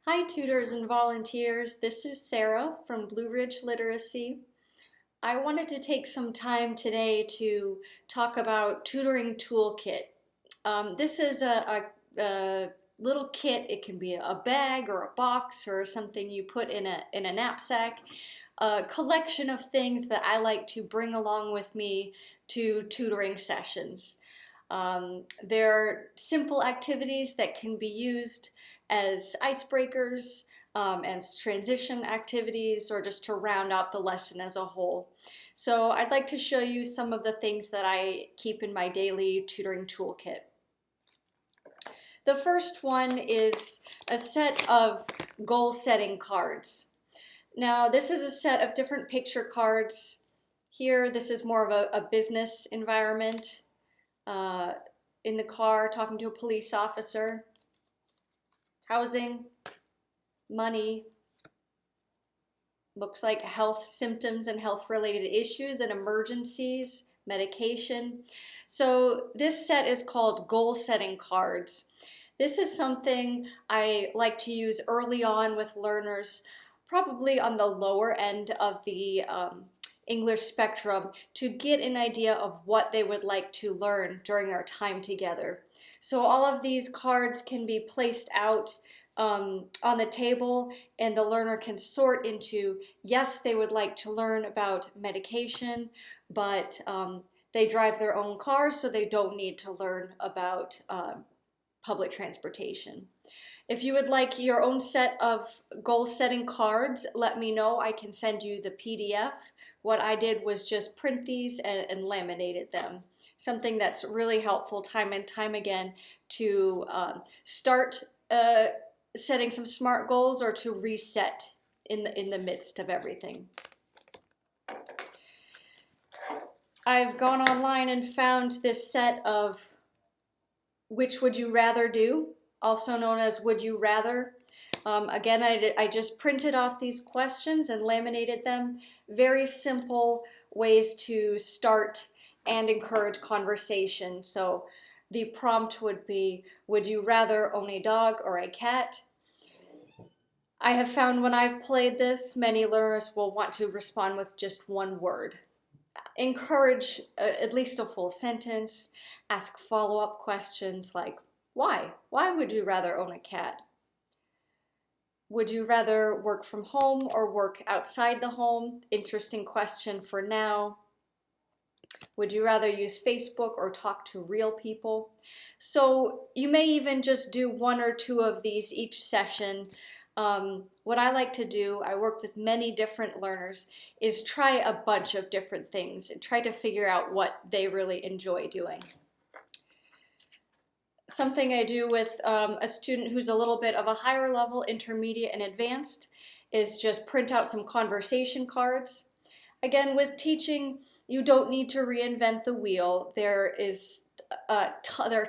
Hi tutors and volunteers, this is Sarah from Blue Ridge Literacy. I wanted to take some time today to talk about Tutoring Toolkit. This is a little kit. It can be a bag or a box or something you put in a knapsack. A collection of things that I like to bring along with me to tutoring sessions. They're simple activities that can be used as icebreakers, as transition activities, or just to round out the lesson as a whole. So I'd like to show you some of the things that I keep in my daily tutoring toolkit. The first one is a set of goal-setting cards. Now, this is a set of different picture cards. Here, this is more of a business environment. In the car, talking to a police officer. Housing, money, looks like health symptoms and health-related issues and emergencies, medication. So this set is called goal-setting cards. This is something I like to use early on with learners, probably on the lower end of the English spectrum, to get an idea of what they would like to learn during our time together. So all of these cards can be placed out on the table, and the learner can sort into, yes, they would like to learn about medication, but they drive their own cars, so they don't need to learn about public transportation. If you would like your own set of goal-setting cards, let me know. I can send you the PDF. What I did was just print these and laminated them. Something that's really helpful time and time again to start setting some SMART goals or to reset in the midst of everything. I've gone online and found this set of which would you rather do, also known as would you rather. Again, I just printed off these questions and laminated them. Very simple ways to start and encourage conversation. So the prompt would be, would you rather own a dog or a cat? I have found when I've played this, many learners will want to respond with just one word. Encourage at least a full sentence. Ask follow-up questions like, why? Why would you rather own a cat? Would you rather work from home or work outside the home? Interesting question for now. Would you rather use Facebook or talk to real people? So you may even just do one or two of these each session. What I like to do, I work with many different learners, is try a bunch of different things and try to figure out what they really enjoy doing. Something I do with a student who's a little bit of a higher level, intermediate and advanced, is just print out some conversation cards. Again, with teaching, you don't need to reinvent the wheel. There are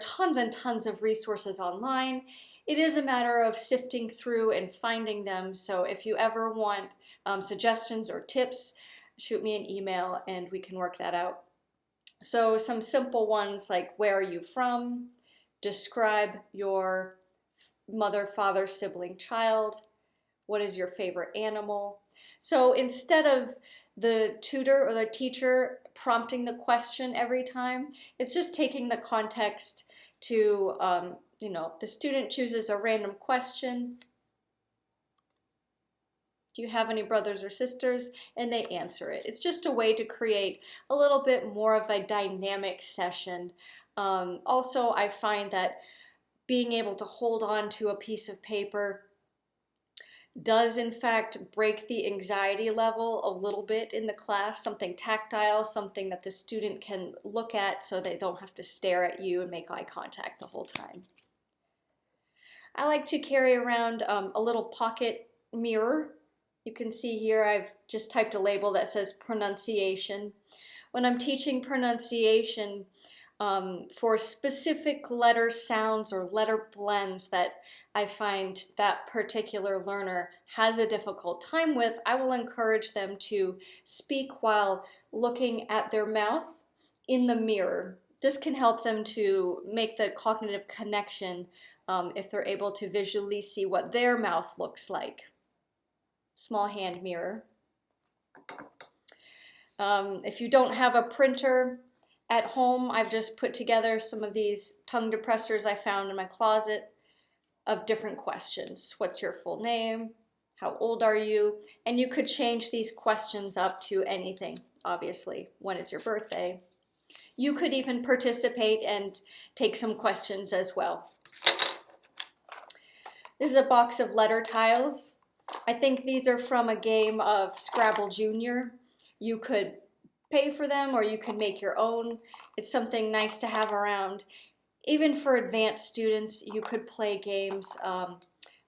tons and tons of resources online. It is a matter of sifting through and finding them. So if you ever want suggestions or tips, shoot me an email and we can work that out. So some simple ones like, where are you from? Describe your mother, father, sibling, child. What is your favorite animal? So instead of the tutor or the teacher prompting the question every time, it's just taking the context to, the student chooses a random question. Do you have any brothers or sisters? And they answer it. It's just a way to create a little bit more of a dynamic session. Also, I find that being able to hold on to a piece of paper does in fact break the anxiety level a little bit in the class, something tactile, something that the student can look at so they don't have to stare at you and make eye contact the whole time. I like to carry around a little pocket mirror. You can see here I've just typed a label that says pronunciation. When I'm teaching pronunciation, for specific letter sounds or letter blends that I find that particular learner has a difficult time with, I will encourage them to speak while looking at their mouth in the mirror. This can help them to make the cognitive connection if they're able to visually see what their mouth looks like. Small hand mirror. If you don't have a printer at home, I've just put together some of these tongue depressors I found in my closet of different questions. What's your full name? How old are you? And you could change these questions up to anything, obviously. When is your birthday? You could even participate and take some questions as well. This is a box of letter tiles. I think these are from a game of Scrabble Junior. You could pay for them or you could make your own. It's something nice to have around. Even for advanced students, you could play games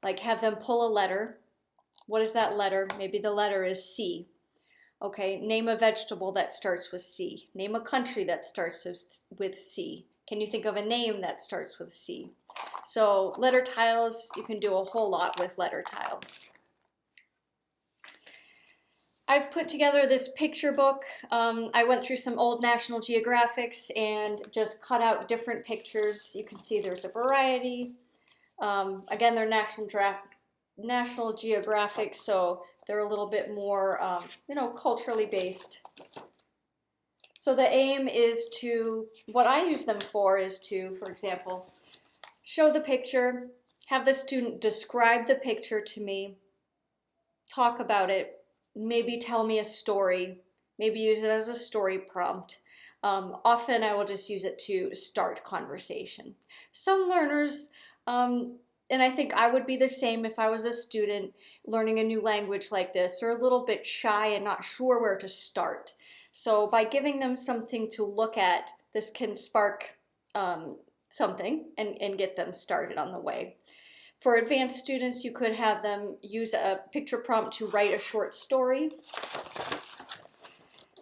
like have them pull a letter. What is that letter? Maybe the letter is C. Okay, name a vegetable that starts with C. Name a country that starts with C. Can you think of a name that starts with C? So letter tiles, you can do a whole lot with letter tiles. I've put together this picture book. I went through some old National Geographics and just cut out different pictures. You can see there's a variety. Again, they're National Geographic, so they're a little bit more, culturally based. So the aim is to, what I use them for is to, for example, show the picture, have the student describe the picture to me, talk about it, maybe tell me a story, maybe use it as a story prompt. Often I will just use it to start conversation. Some learners, and I think I would be the same if I was a student learning a new language like this, are a little bit shy and not sure where to start. So by giving them something to look at, this can spark something and get them started on the way. For advanced students, you could have them use a picture prompt to write a short story.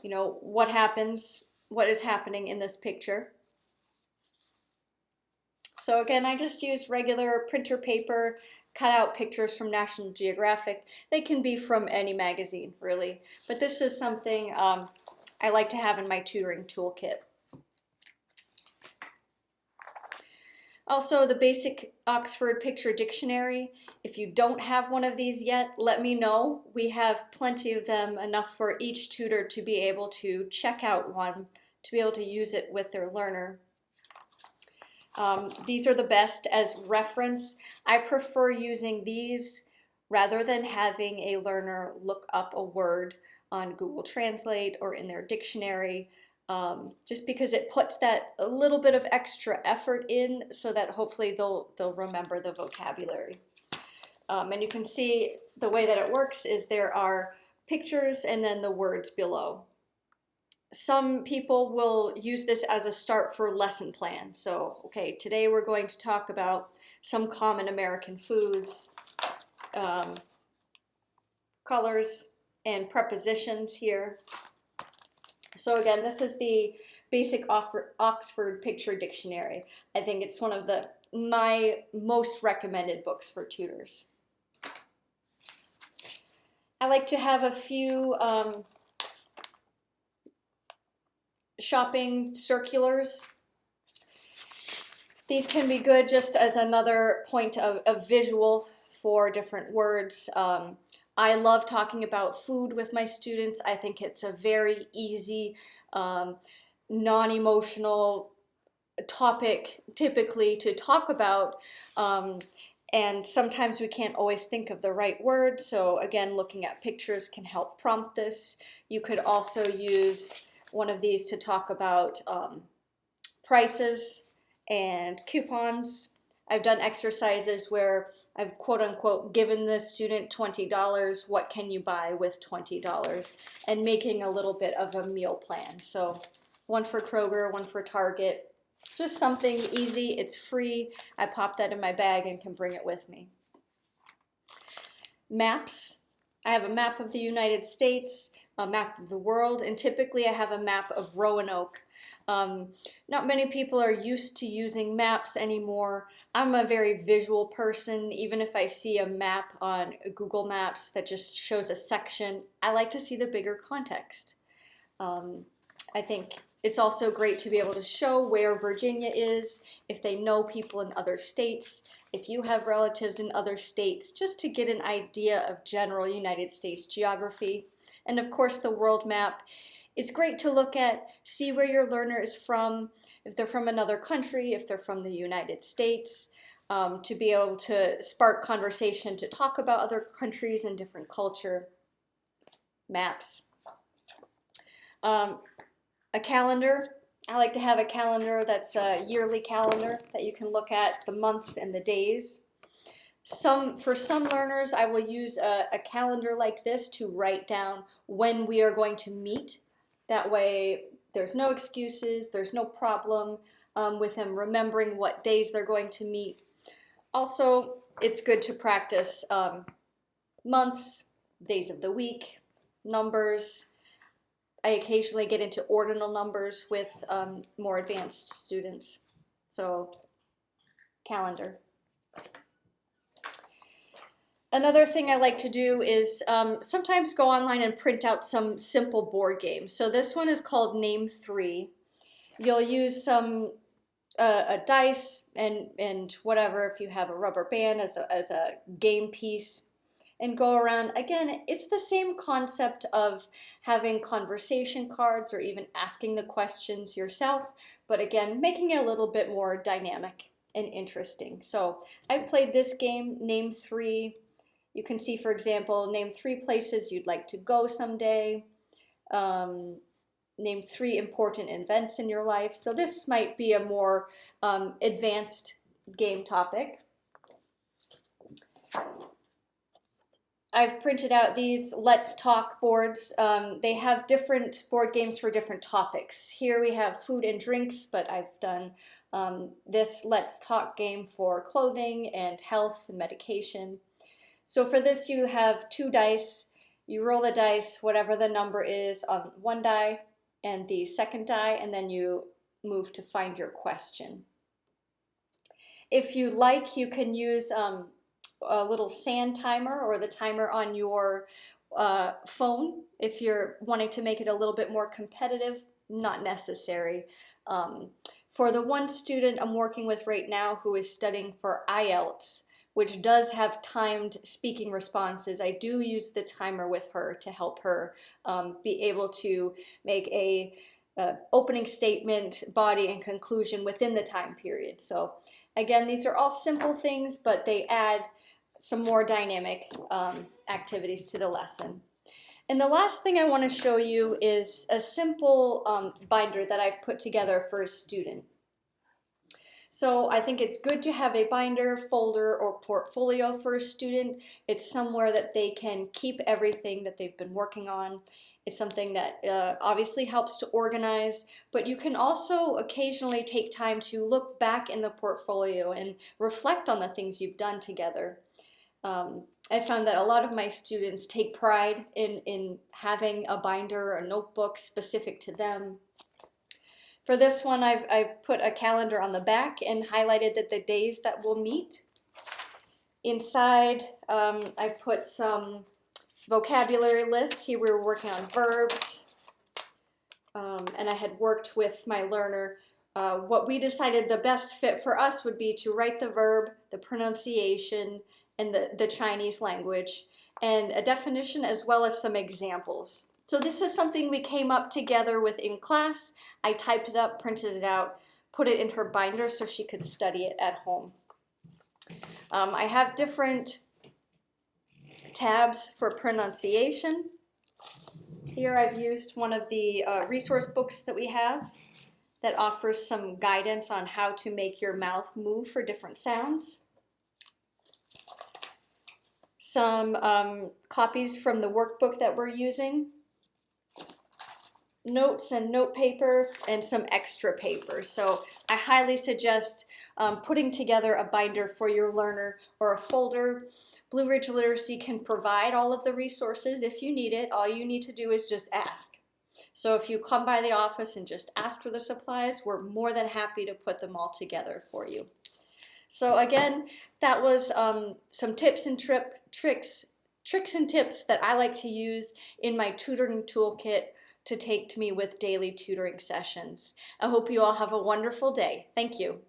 You know, what is happening in this picture. So again, I just use regular printer paper, cut out pictures from National Geographic. They can be from any magazine, really. But this is something I like to have in my tutoring toolkit. Also, the basic Oxford Picture Dictionary. If you don't have one of these yet, let me know. We have plenty of them, enough for each tutor to be able to check out one, to be able to use it with their learner. These are the best as reference. I prefer using these rather than having a learner look up a word on Google Translate or in their dictionary. Just because it puts that a little bit of extra effort in so that hopefully they'll remember the vocabulary. And you can see the way that it works is there are pictures and then the words below. Some people will use this as a start for lesson plan. So, okay, today we're going to talk about some common American foods, colors, and prepositions here. So again, this is the basic Oxford Picture Dictionary. I think it's one of my most recommended books for tutors. I like to have a few shopping circulars. These can be good just as another point of visual for different words. I love talking about food with my students. I think it's a very easy, non-emotional topic typically to talk about. And sometimes we can't always think of the right word. So again, looking at pictures can help prompt this. You could also use one of these to talk about prices and coupons. I've done exercises where I've quote unquote given the student $20, what can you buy with $20? And making a little bit of a meal plan. So one for Kroger, one for Target, just something easy, it's free. I pop that in my bag and can bring it with me. Maps. I have a map of the United States, a map of the world, and typically I have a map of Roanoke. Not many people are used to using maps anymore. I'm a very visual person. Even if I see a map on Google Maps that just shows a section, I like to see the bigger context. I think it's also great to be able to show where Virginia is. If they know people in other states, if you have relatives in other states, just to get an idea of general United States geography. And of course, the world map is great to look at, see where your learner is from, if they're from another country, if they're from the United States, to be able to spark conversation, to talk about other countries and different culture. Maps. A calendar. I like to have a calendar that's a yearly calendar that you can look at the months and the days. For some learners, I will use a calendar like this to write down when we are going to meet. That way there's no excuses, there's no problem with them remembering what days they're going to meet. Also, it's good to practice months, days of the week, numbers. I occasionally get into ordinal numbers with more advanced students. So, calendar. Another thing I like to do is sometimes go online and print out some simple board games. So this one is called Name 3. You'll use some a dice and whatever, if you have a rubber band as a game piece, and go around. Again, it's the same concept of having conversation cards or even asking the questions yourself, but again, making it a little bit more dynamic and interesting. So I've played this game, Name 3. You can see, for example, name 3 places you'd like to go someday. Name 3 important events in your life. So this might be a more advanced game topic. I've printed out these Let's Talk boards. They have different board games for different topics. Here we have food and drinks, but I've done this Let's Talk game for clothing and health and medication. So for this, you have 2 dice. You roll the dice, whatever the number is on one die and the second die, and then you move to find your question. If you like, you can use a little sand timer or the timer on your phone. If you're wanting to make it a little bit more competitive, not necessary. For the one student I'm working with right now who is studying for IELTS, which does have timed speaking responses, I do use the timer with her to help her be able to make a opening statement, body, and conclusion within the time period. So again, these are all simple things, but they add some more dynamic activities to the lesson. And the last thing I want to show you is a simple binder that I've put together for a student. So I think it's good to have a binder, folder, or portfolio for a student. It's somewhere that they can keep everything that they've been working on. It's something that obviously helps to organize, but you can also occasionally take time to look back in the portfolio and reflect on the things you've done together. I found that a lot of my students take pride in having a binder or a notebook specific to them. For this one, I've put a calendar on the back and highlighted the days that we'll meet. Inside, I've put some vocabulary lists. Here we were working on verbs, and I had worked with my learner. What we decided the best fit for us would be to write the verb, the pronunciation, and the Chinese language, and a definition as well as some examples. So this is something we came up together with in class. I typed it up, printed it out, put it in her binder so she could study it at home. I have different tabs for pronunciation. Here I've used one of the resource books that we have that offers some guidance on how to make your mouth move for different sounds. Some copies from the workbook that we're using. Notes and note paper, and some extra paper. So I highly suggest putting together a binder for your learner or a folder. Blue Ridge Literacy can provide all of the resources if you need it. All you need to do is just ask. So if you come by the office and just ask for the supplies, we're more than happy to put them all together for you. So again, that was some tips and tricks and tips that I like to use in my tutoring toolkit to take to me with daily tutoring sessions. I hope you all have a wonderful day. Thank you.